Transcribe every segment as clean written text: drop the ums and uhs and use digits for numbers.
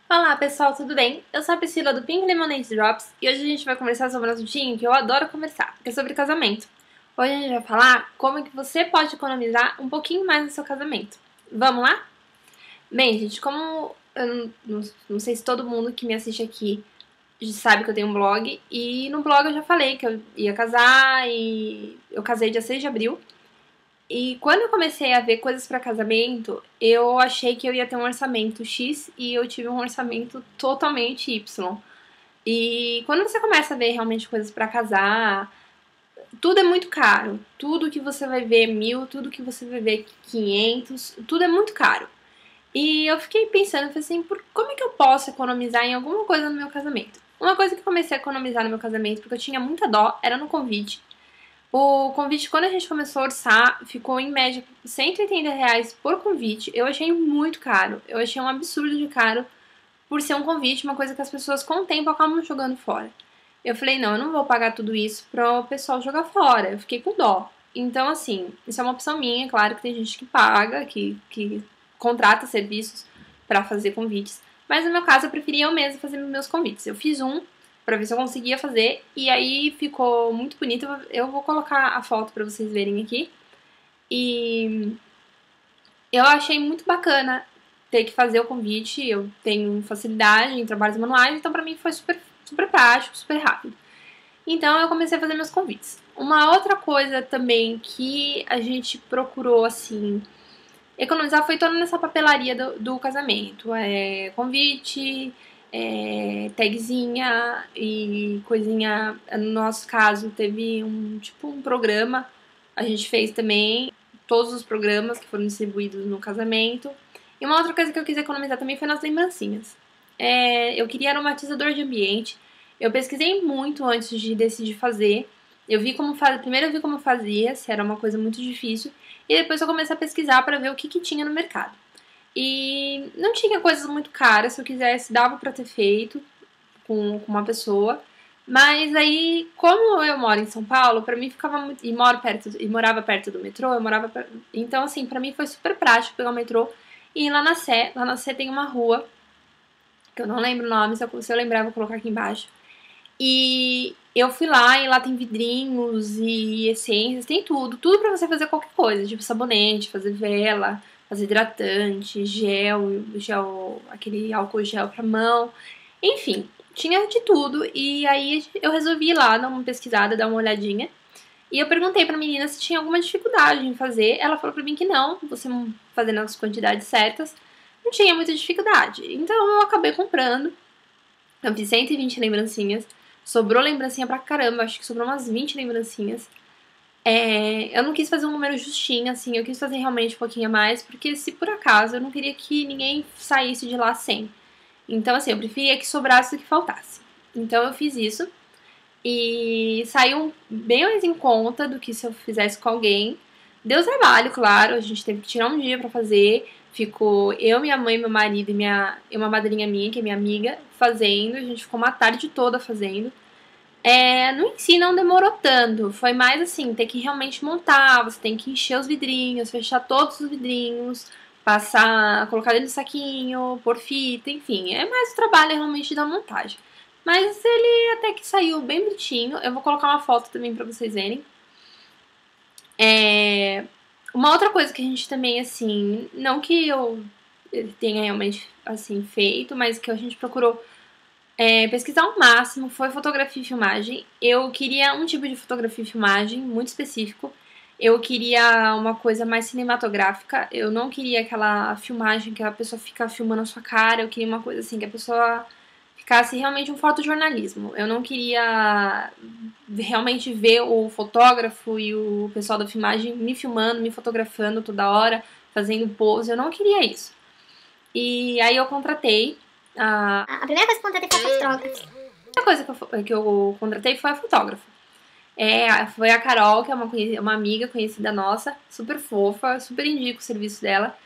Olá pessoal, tudo bem? Eu sou a Priscila do Pink Lemonade Drops e hoje a gente vai conversar sobre um assuntinho que eu adoro conversar, que é sobre casamento. Hoje a gente vai falar como que você pode economizar um pouquinho mais no seu casamento. Vamos lá? Bem, gente, como eu não sei se todo mundo que me assiste aqui sabe que eu tenho um blog, e no blog eu já falei que eu ia casar e eu casei dia 6 de abril. E quando eu comecei a ver coisas para casamento, eu achei que eu ia ter um orçamento X e eu tive um orçamento totalmente Y. E quando você começa a ver realmente coisas para casar, tudo é muito caro. Tudo que você vai ver 1.000, tudo que você vai ver 500, tudo é muito caro. E eu fiquei pensando, falei assim, como é que eu posso economizar em alguma coisa no meu casamento? Uma coisa que eu comecei a economizar no meu casamento, porque eu tinha muita dó, era no convite. O convite, quando a gente começou a orçar, ficou em média R$ 180 por convite. Eu achei muito caro. Eu achei um absurdo de caro por ser um convite, uma coisa que as pessoas com o tempo acabam jogando fora. Eu falei, não, eu não vou pagar tudo isso pro pessoal jogar fora. Eu fiquei com dó. Então, assim, isso é uma opção minha. Claro que tem gente que paga, que contrata serviços para fazer convites. Mas no meu caso, eu preferia eu mesma fazer meus convites. Eu fiz um pra ver se eu conseguia fazer. E aí ficou muito bonito. Eu vou colocar a foto pra vocês verem aqui. E eu achei muito bacana ter que fazer o convite. Eu tenho facilidade em trabalhos manuais, então pra mim foi super, super prático, super rápido. Então eu comecei a fazer meus convites. Uma outra coisa também que a gente procurou, assim, economizar foi toda nessa papelaria do casamento. Convite, tagzinha e coisinha. No nosso caso, teve um programa. A gente fez também todos os programas que foram distribuídos no casamento. E uma outra coisa que eu quis economizar também foi nas lembrancinhas. Eu queria aromatizador de ambiente. Eu pesquisei muito antes de decidir fazer. Primeiro eu vi como fazia, se era uma coisa muito difícil. E depois eu comecei a pesquisar para ver o que tinha no mercado. E não tinha coisas muito caras, se eu quisesse dava para ter feito com uma pessoa. Mas aí, como eu moro em São Paulo, para mim ficava muito e morava perto do metrô, então assim, para mim foi super prático pegar o metrô e ir lá na Sé. Lá na Sé tem uma rua que eu não lembro o nome, se eu lembrar eu vou colocar aqui embaixo. E eu fui lá e lá tem vidrinhos e essências, tem tudo. Tudo pra você fazer qualquer coisa, tipo sabonete, fazer vela, fazer hidratante, gel, aquele álcool gel pra mão. Enfim, tinha de tudo. E aí eu resolvi ir lá dar uma pesquisada, dar uma olhadinha. E eu perguntei pra menina se tinha alguma dificuldade em fazer. Ela falou pra mim que não, você fazendo as quantidades certas, não tinha muita dificuldade. Então eu acabei comprando. Eu fiz 120 lembrancinhas. Sobrou lembrancinha pra caramba, acho que sobrou umas 20 lembrancinhas. Eu não quis fazer um número justinho, assim, eu quis fazer realmente um pouquinho a mais, porque se por acaso eu não queria que ninguém saísse de lá sem. Então, assim, eu preferia que sobrasse do que faltasse. Então eu fiz isso e saiu bem mais em conta do que se eu fizesse com alguém. Deu trabalho, claro, a gente teve que tirar um dia pra fazer. Ficou eu, minha mãe, meu marido e uma madrinha minha, que é minha amiga, fazendo. A gente ficou uma tarde toda fazendo. No em si não demorou tanto, foi mais assim, ter que realmente montar, você tem que encher os vidrinhos, fechar todos os vidrinhos, passar, colocar dentro do saquinho, pôr fita, enfim, é mais o trabalho realmente da montagem. Mas ele até que saiu bem bonitinho, eu vou colocar uma foto também pra vocês verem. Uma outra coisa que a gente também, assim, não que eu tenha realmente, assim, feito, mas que a gente procurou pesquisar ao máximo foi fotografia e filmagem. Eu queria um tipo de fotografia e filmagem muito específico. Eu queria uma coisa mais cinematográfica. Eu não queria aquela filmagem que a pessoa fica filmando a sua cara. Eu queria uma coisa assim, que a pessoa ficasse realmente um fotojornalismo. Eu não queria realmente ver o fotógrafo e o pessoal da filmagem me filmando, me fotografando toda hora, fazendo pose. Eu não queria isso. E aí eu contratei A primeira coisa que eu contratei foi a fotógrafa. a coisa que eu contratei foi a fotógrafa. Foi a Carol, que é uma amiga conhecida nossa, super fofa, super indico o serviço dela.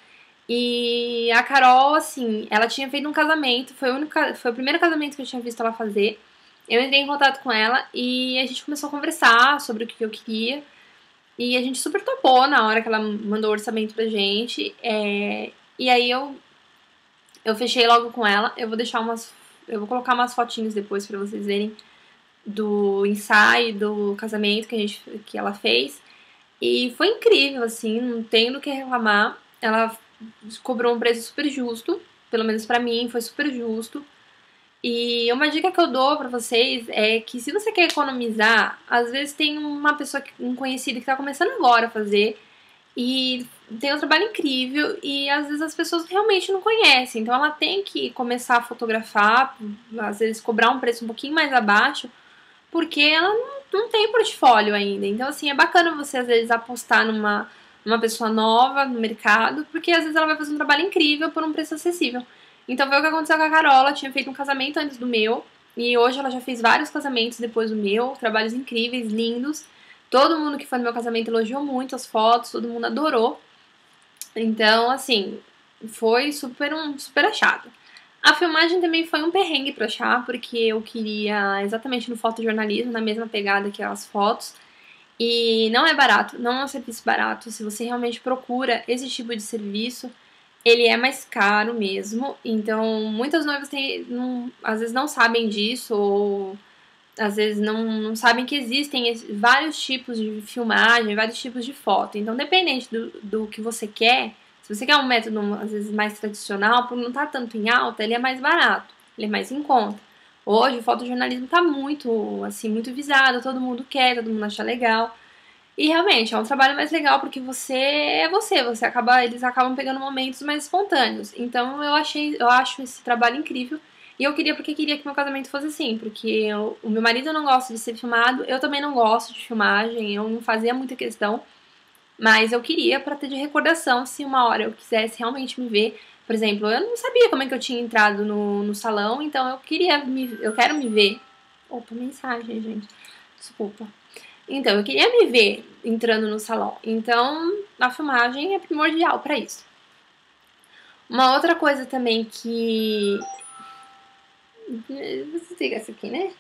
E a Carol, assim, ela tinha feito um casamento, foi o primeiro casamento que eu tinha visto ela fazer. Eu entrei em contato com ela e a gente começou a conversar sobre o que eu queria. E a gente super topou na hora que ela mandou o orçamento pra gente. E aí eu Eu fechei logo com ela. Eu vou colocar umas fotinhos depois pra vocês verem do ensaio, do casamento que ela fez. E foi incrível, assim, não tenho do que reclamar. Ela cobrou um preço super justo, pelo menos pra mim, foi super justo. E uma dica que eu dou pra vocês é que se você quer economizar, às vezes tem uma pessoa, um conhecido que tá começando agora a fazer e tem um trabalho incrível e às vezes as pessoas realmente não conhecem. Então ela tem que começar a fotografar, às vezes cobrar um preço um pouquinho mais abaixo, porque ela não tem portfólio ainda. Então, assim, é bacana você às vezes apostar numa pessoa nova no mercado, porque às vezes ela vai fazer um trabalho incrível por um preço acessível. Então foi o que aconteceu com a Carol, ela tinha feito um casamento antes do meu, e hoje ela já fez vários casamentos depois do meu, trabalhos incríveis, lindos. Todo mundo que foi no meu casamento elogiou muito as fotos, todo mundo adorou. Então, assim, foi super achado. A filmagem também foi um perrengue pra achar, porque eu queria exatamente no fotojornalismo, na mesma pegada que as fotos. E não é barato, não é um serviço barato. Se você realmente procura esse tipo de serviço, ele é mais caro mesmo. Então, muitas noivas às vezes não sabem disso, ou às vezes não sabem que existem vários tipos de filmagem, vários tipos de foto. Então, dependente do que você quer, se você quer um método, às vezes, mais tradicional, por não estar tanto em alta, ele é mais barato, ele é mais em conta. Hoje, o fotojornalismo está muito, assim, muito visado, todo mundo quer, todo mundo acha legal. E realmente, é um trabalho mais legal porque eles acabam pegando momentos mais espontâneos. Então, eu acho esse trabalho incrível. E eu porque queria que meu casamento fosse assim, porque o meu marido não gosta de ser filmado, eu também não gosto de filmagem, eu não fazia muita questão. Mas eu queria pra ter de recordação se uma hora eu quisesse realmente me ver. Por exemplo, eu não sabia como é que eu tinha entrado no salão, então eu quero me ver. Opa, mensagem, gente. Desculpa. Então, eu queria me ver entrando no salão. Então, a filmagem é primordial pra isso. Uma outra coisa também que... Vou desligar isso aqui, né?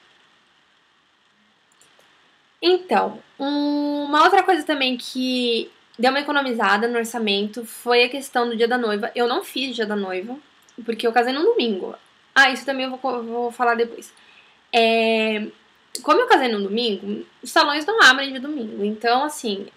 Então, uma outra coisa também que deu uma economizada no orçamento foi a questão do dia da noiva. Eu não fiz dia da noiva, porque eu casei num domingo. Ah, isso também eu vou falar depois. Como eu casei num domingo, os salões não abrem de domingo. Então, assim,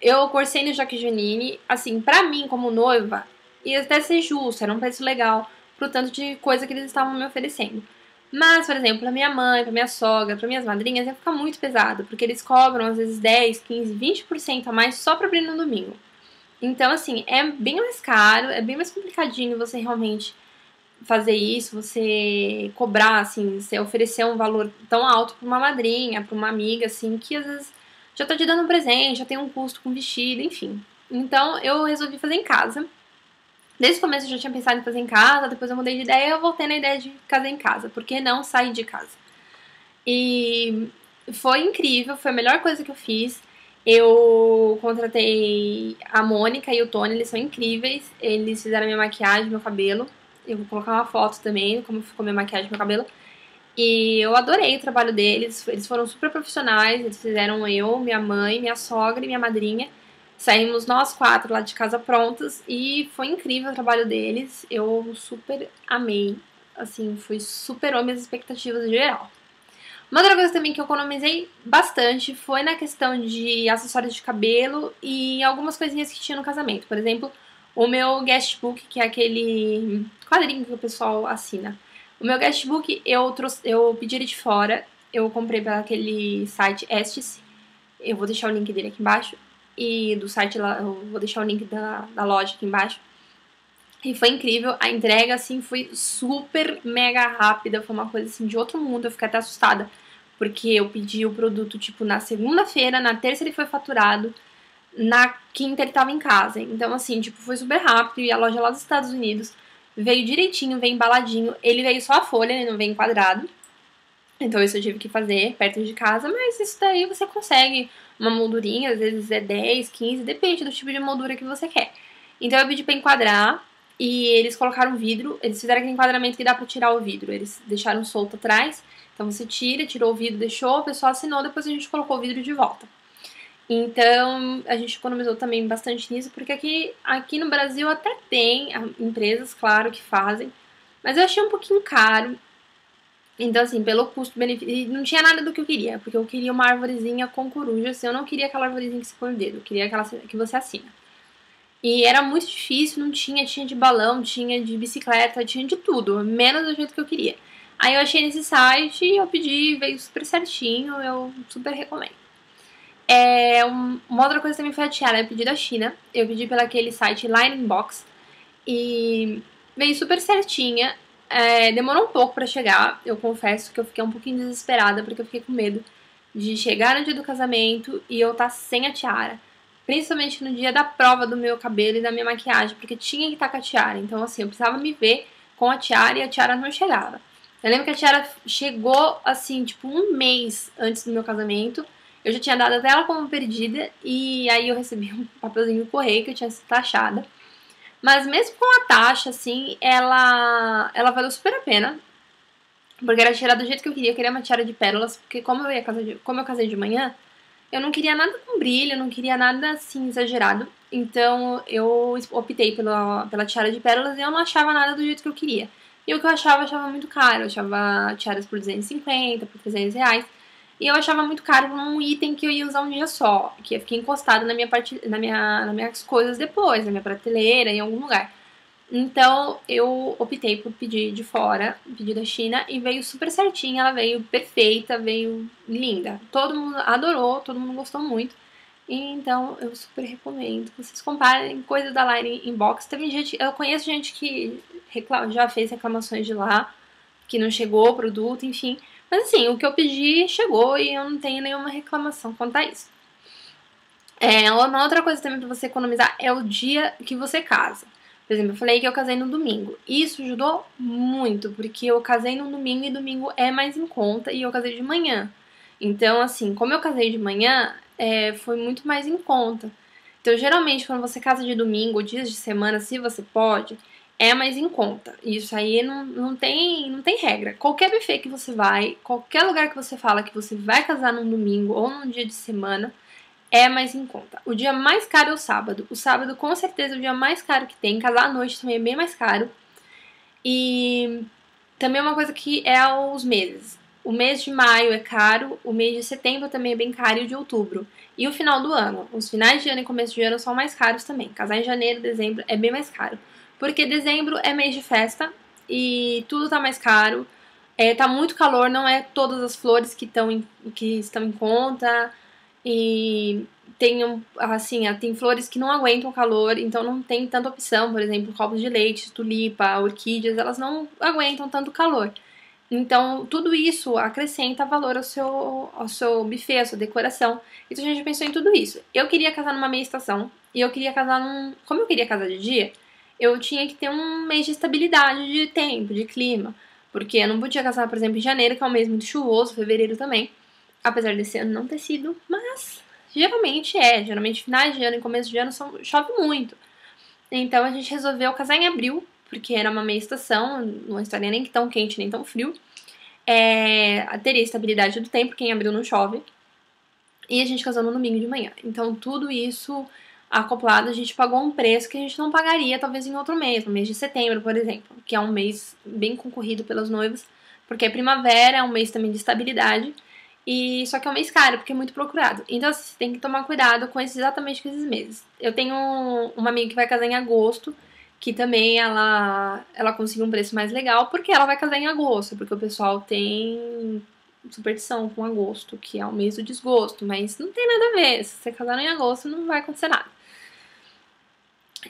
eu cursei no Joaquim Giannini. Assim, pra mim, como noiva, ia até ser justo, era um preço legal pro tanto de coisa que eles estavam me oferecendo. Mas, por exemplo, pra minha mãe, pra minha sogra, pra minhas madrinhas, ia ficar muito pesado, porque eles cobram às vezes 10, 15, 20% a mais só pra abrir no domingo. Então, assim, é bem mais caro, é bem mais complicadinho você realmente fazer isso, você cobrar, assim, você oferecer um valor tão alto pra uma madrinha, pra uma amiga, assim, que às vezes já tá te dando um presente, já tem um custo com vestido, enfim. Então, eu resolvi fazer em casa. Desde o começo eu já tinha pensado em fazer em casa, depois eu mudei de ideia e eu voltei na ideia de fazer em casa. Por que não sair de casa? E foi incrível, foi a melhor coisa que eu fiz. Eu contratei a Mônica e o Tony, eles são incríveis. Eles fizeram minha maquiagem, meu cabelo. Eu vou colocar uma foto também, como ficou minha maquiagem e meu cabelo. E eu adorei o trabalho deles, eles foram super profissionais, eles fizeram eu, minha mãe, minha sogra e minha madrinha. Saímos nós quatro lá de casa prontas e foi incrível o trabalho deles, eu super amei, assim, superou minhas expectativas em geral. Uma outra coisa também que eu economizei bastante foi na questão de acessórios de cabelo e algumas coisinhas que tinha no casamento. Por exemplo, o meu guestbook, que é aquele quadrinho que o pessoal assina. O meu guestbook, eu pedi ele de fora, eu comprei pela aquele site Estes, eu vou deixar o link dele aqui embaixo, e do site lá, eu vou deixar o link da loja aqui embaixo. E foi incrível, a entrega, assim, foi super mega rápida, foi uma coisa, assim, de outro mundo, eu fiquei até assustada, porque eu pedi o produto, tipo, na segunda-feira, na terça ele foi faturado, na quinta ele tava em casa, então, assim, tipo, foi super rápido, e a loja lá dos Estados Unidos veio direitinho, veio embaladinho, ele veio só a folha, ele não veio enquadrado, então isso eu tive que fazer perto de casa, mas isso daí você consegue uma moldurinha, às vezes é 10, 15, depende do tipo de moldura que você quer. Então eu pedi pra enquadrar, e eles colocaram vidro, eles fizeram aquele enquadramento que dá pra tirar o vidro, eles deixaram solto atrás, então você tirou o vidro, deixou, o pessoal assinou, depois a gente colocou o vidro de volta. Então a gente economizou também bastante nisso, porque aqui no Brasil até tem empresas, claro, que fazem, Mas eu achei um pouquinho caro. Então, assim, pelo custo-benefício, não tinha nada do que eu queria, porque eu queria uma arvorezinha com coruja, assim, eu não queria aquela arvorezinha que você põe o dedo, eu queria aquela que você assina. E era muito difícil, não tinha, tinha de balão, tinha de bicicleta, tinha de tudo, menos do jeito que eu queria. Aí eu achei nesse site, eu pedi, veio super certinho, eu super recomendo. Uma outra coisa também foi a tiara, eu pedi da China, eu pedi pelo aquele site Lightning Box, e veio super certinha. Demorou um pouco pra chegar, eu confesso que eu fiquei um pouquinho desesperada, porque eu fiquei com medo de chegar no dia do casamento e eu estar sem a tiara. Principalmente no dia da prova do meu cabelo e da minha maquiagem, porque tinha que estar com a tiara. Então, assim, eu precisava me ver com a tiara e a tiara não chegava. Eu lembro que a tiara chegou, assim, tipo, um mês antes do meu casamento. Eu já tinha dado até ela como perdida e aí eu recebi um papelzinho no correio que eu tinha sido taxada. Mas mesmo com a taxa, assim, ela valeu super a pena. Porque era tiara do jeito que eu queria. Eu queria uma tiara de pérolas, porque como eu casei de manhã, eu não queria nada com brilho, eu não queria nada, assim, exagerado. Então, eu optei pela tiara de pérolas e eu não achava nada do jeito que eu queria. E o que eu achava muito caro. Eu achava tiaras por 250, por 300 reais. E eu achava muito caro um item que eu ia usar um dia só, que ia ficar encostado nas minhas coisas depois, na minha prateleira, em algum lugar. Então eu optei por pedir de fora, pedir da China, e veio super certinha, ela veio perfeita, veio linda. Todo mundo adorou, todo mundo gostou muito. E então eu super recomendo que vocês comparem coisas da Line Inbox. Eu conheço gente que já fez reclamações de lá, que não chegou o produto, enfim. Mas assim, o que eu pedi chegou e eu não tenho nenhuma reclamação quanto a isso. Uma outra coisa também pra você economizar é o dia que você casa. Por exemplo, eu falei que eu casei no domingo. Isso ajudou muito, porque eu casei no domingo e domingo é mais em conta e eu casei de manhã. Então, assim, como eu casei de manhã, foi muito mais em conta. Então, geralmente, quando você casa de domingo, dias de semana, se você pode, é mais em conta. Isso aí não tem regra. Qualquer buffet que você vai, qualquer lugar que você fala que você vai casar num domingo ou num dia de semana, é mais em conta. O dia mais caro é o sábado. O sábado, com certeza, é o dia mais caro que tem. Casar à noite também é bem mais caro. E também uma coisa que é os meses. O mês de maio é caro, o mês de setembro também é bem caro e o de outubro. E o final do ano. Os finais de ano e começo de ano são mais caros também. Casar em janeiro, dezembro é bem mais caro. Porque dezembro é mês de festa e tudo tá mais caro. Tá muito calor, não é todas as flores que estão em conta. E tem flores que não aguentam calor, então não tem tanta opção. Por exemplo, copos de leite, tulipa, orquídeas, elas não aguentam tanto calor. Então, tudo isso acrescenta valor ao seu buffet, à sua decoração. Então, a gente pensou em tudo isso. Eu queria casar numa meia estação e eu queria casar Como eu queria casar de dia, eu tinha que ter um mês de estabilidade de tempo, de clima. Porque eu não podia casar, por exemplo, em janeiro, que é um mês muito chuvoso, fevereiro também. Apesar desse ano não ter sido, mas geralmente é. Geralmente finais de ano e começo de ano chove muito. Então a gente resolveu casar em abril, porque era uma meia estação, não estaria nem tão quente nem tão frio. Teria estabilidade do tempo, porque em abril não chove. E a gente casou no domingo de manhã. Então tudo isso acoplado, a gente pagou um preço que a gente não pagaria talvez em outro mês, no mês de setembro, por exemplo, que é um mês bem concorrido pelos noivos, porque é primavera, é um mês também de estabilidade. E só que é um mês caro, porque é muito procurado. Então você tem que tomar cuidado exatamente com esses meses. Eu tenho uma amiga que vai casar em agosto, que também ela conseguiu um preço mais legal, porque ela vai casar em agosto, porque o pessoal tem superstição com agosto, que é o mês do desgosto, mas não tem nada a ver. Se você casar em agosto, não vai acontecer nada.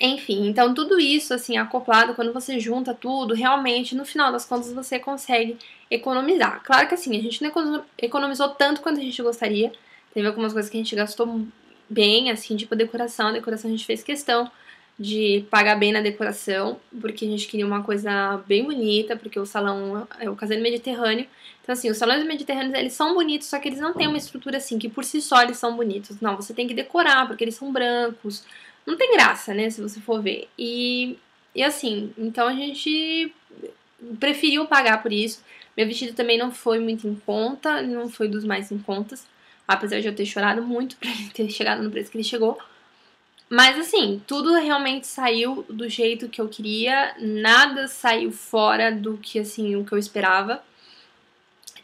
Enfim, então tudo isso, assim, acoplado, quando você junta tudo, realmente, no final das contas, você consegue economizar. Claro que assim, a gente não economizou tanto quanto a gente gostaria. Teve algumas coisas que a gente gastou bem, assim, tipo a decoração a gente fez questão de pagar bem na decoração, porque a gente queria uma coisa bem bonita, porque o salão, eu casei no Mediterrâneo. Então assim, os salões mediterrâneos, eles são bonitos, só que eles não têm uma estrutura assim, que por si só eles são bonitos. Não, você tem que decorar, porque eles são brancos. Não tem graça, né, se você for ver. E assim, então a gente preferiu pagar por isso. Meu vestido também não foi muito em conta, não foi dos mais em contas, apesar de eu ter chorado muito pra ele ter chegado no preço que ele chegou. Mas assim, tudo realmente saiu do jeito que eu queria, nada saiu fora do que, assim, o que eu esperava.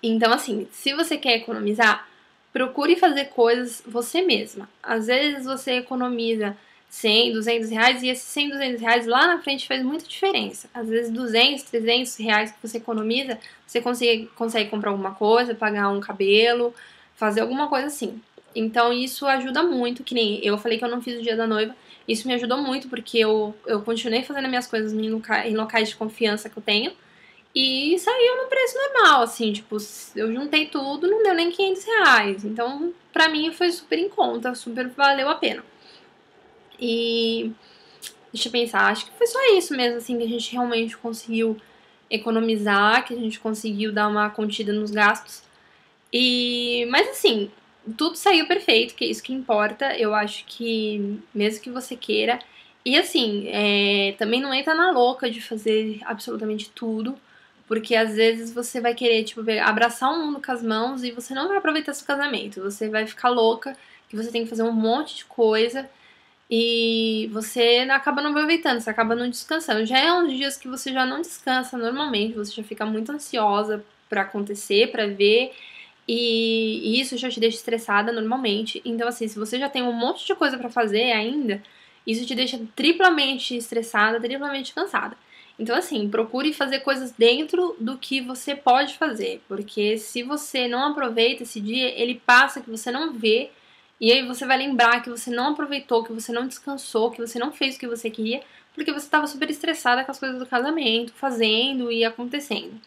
Então, assim, se você quer economizar, procure fazer coisas você mesma. Às vezes você economiza 100, 200 reais e esses 100, 200 reais lá na frente faz muita diferença. Às vezes 200, 300 reais que você economiza, você consegue comprar alguma coisa, pagar um cabelo, fazer alguma coisa assim. Então isso ajuda muito, que nem eu falei que eu não fiz o dia da noiva, isso me ajudou muito porque eu continuei fazendo minhas coisas em locais de confiança que eu tenho. E saiu no preço normal, assim, tipo, eu juntei tudo, não deu nem 500 reais. Então, pra mim foi super em conta, super valeu a pena. E deixa eu pensar, acho que foi só isso mesmo, assim, que a gente realmente conseguiu economizar, que a gente conseguiu dar uma contida nos gastos. Mas assim, tudo saiu perfeito, que é isso que importa. Eu acho que mesmo que você queira. E assim, também não entra na louca de fazer absolutamente tudo. Porque às vezes você vai querer, tipo, abraçar o mundo com as mãos e você não vai aproveitar seu casamento. Você vai ficar louca, que você tem que fazer um monte de coisa e você acaba não aproveitando, você acaba não descansando. Já é uns dias que você já não descansa normalmente, você já fica muito ansiosa pra acontecer, pra ver. E isso já te deixa estressada normalmente. Então, assim, se você já tem um monte de coisa pra fazer ainda, isso te deixa triplamente estressada, triplamente cansada. Então, assim, procure fazer coisas dentro do que você pode fazer. Porque se você não aproveita esse dia, ele passa que você não vê. E aí você vai lembrar que você não aproveitou, que você não descansou, que você não fez o que você queria, porque você estava super estressada com as coisas do casamento, fazendo e acontecendo.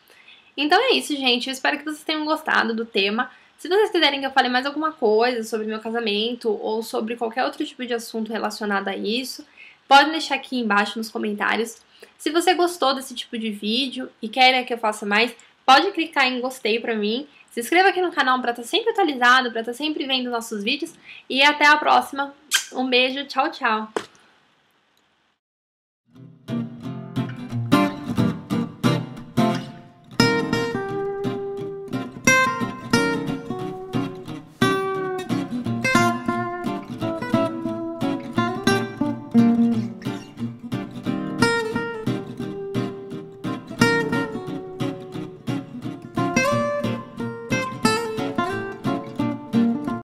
Então é isso, gente. Eu espero que vocês tenham gostado do tema. Se vocês quiserem que eu fale mais alguma coisa sobre meu casamento ou sobre qualquer outro tipo de assunto relacionado a isso, podem deixar aqui embaixo nos comentários. Se você gostou desse tipo de vídeo e quer que eu faça mais, pode clicar em gostei pra mim. Se inscreva aqui no canal pra estar sempre atualizado, pra estar sempre vendo nossos vídeos. E até a próxima. Um beijo, tchau, tchau!